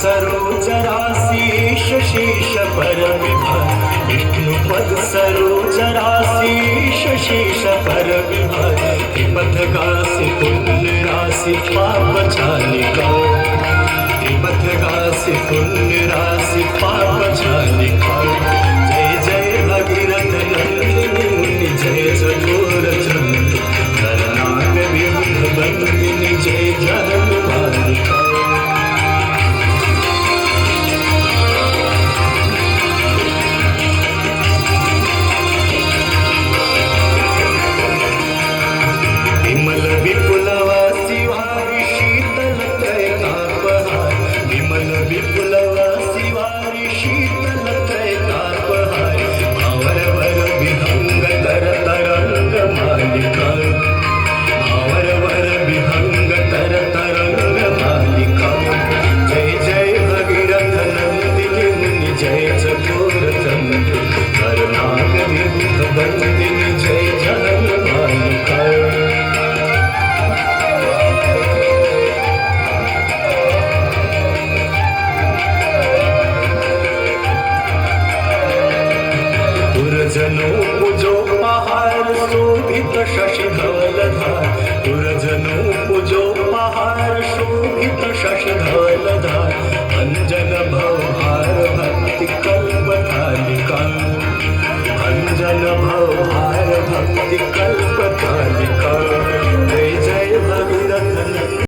सरोज राशीष शीश पर विभर विष्णुपद सरोज राशीष शीश पर विभर त्रिपथगासी पुण्य राशि पाप छालिका त्रिपथगासी पुण्य राशि पाप छालिका जय जय भगीरथ नंदिनी मुनि जय चकोर चंद्र नरनाग विबुध बंदिनी जय जहन मालिका विमल विपुलवासी वारी शीतल त्रैतापहार विमल विपुलवासी वारी शीतल त्रैतापहार भावर वर विहंग तर तरंग मालिका भावर वर विहंग तर तरंग मालिका जय जय भगीरथ नंदिनी मुनि जय चकोर चंद्र नरनाग विबुध बंदिनी जय जहन मालिका तुरजनो पूजो पहाड़ शोभित शशिधवलधार तुरजनो पूजो पहाड़ शोभित शशिधवलधार अंजन भवहार भक्ति कल्प थालिका अंजन भवहार भक्ति कल्प